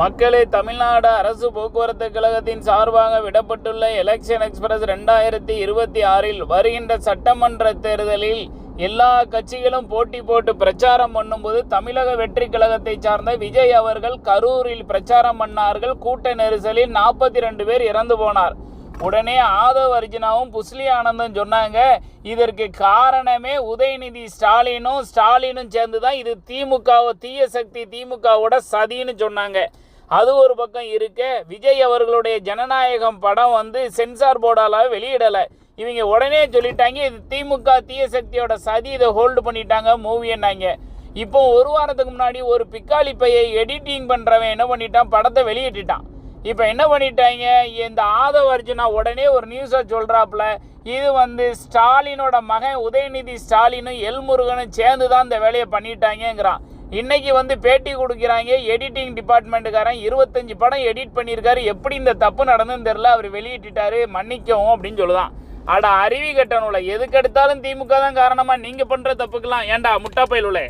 மக்களே, தமிழ்நாடு அரசு போக்குவரத்து கழகத்தின் சார்பாக விடப்பட்டுள்ள எலெக்ஷன் எக்ஸ்பிரஸ் 2026 வருகின்ற சட்டமன்ற தேர்தலில் எல்லா கட்சிகளும் போட்டி போட்டு பிரச்சாரம் பண்ணும்போது தமிழக வெற்றி கழகத்தை சார்ந்த விஜய் அவர்கள் கரூரில் பிரச்சாரம் பண்ணார்கள். கூட்ட நெரிசலில் 42 பேர் இறந்து போனார். உடனே ஆதவ் அர்ஜுனாவும் புஸ்லி ஆனந்தும் சொன்னாங்க, இதற்கு காரணமே உதயநிதி ஸ்டாலினும் சேர்ந்து தான், இது தீய சக்தி திமுகவோட சதின்னு சொன்னாங்க. அது ஒரு பக்கம் இருக்க, விஜய் அவர்களுடைய ஜனநாயகம் படம் சென்சார் போர்டால வெளியிடலை. இவங்க உடனே சொல்லிட்டாங்க, இது திமுக தீய சக்தியோட சதி, இதை ஹோல்டு பண்ணிட்டாங்க மூவின்னாங்க. இப்போ ஒரு வாரத்துக்கு முன்னாடி ஒரு பிக்காளி பையை எடிட்டிங் பண்ணுறவன் என்ன பண்ணிட்டான், படத்தை வெளியிட்டுட்டான். இப்போ என்ன பண்ணிட்டாங்க, இந்த ஆதவ் அர்ஜுனா உடனே ஒரு நியூஸை சொல்கிறாப்புல, இது ஸ்டாலினோட மகன் உதயநிதி ஸ்டாலினும் எல்முருகனும் சேர்ந்து தான் இந்த வேலையை பண்ணிட்டாங்கிறான். இன்னைக்கு பேட்டி கொடுக்குறாங்க. எடிட்டிங் டிபார்ட்மெண்ட்டுக்காரன் 25 படம் எடிட் பண்ணியிருக்காரு, எப்படி இந்த தப்பு நடந்துன்னு தெரில, அவர் வெளியிட்டாரு, மன்னிக்கவும் அப்படின்னு சொல்லுதான். அட அறிவி கட்டணும்ல, எதுக்கு எடுத்தாலும் திமுக தான் காரணமாக நீங்கள் பண்ணுற தப்புக்கெல்லாம் ஏன்டா முட்டா பயிலுலே.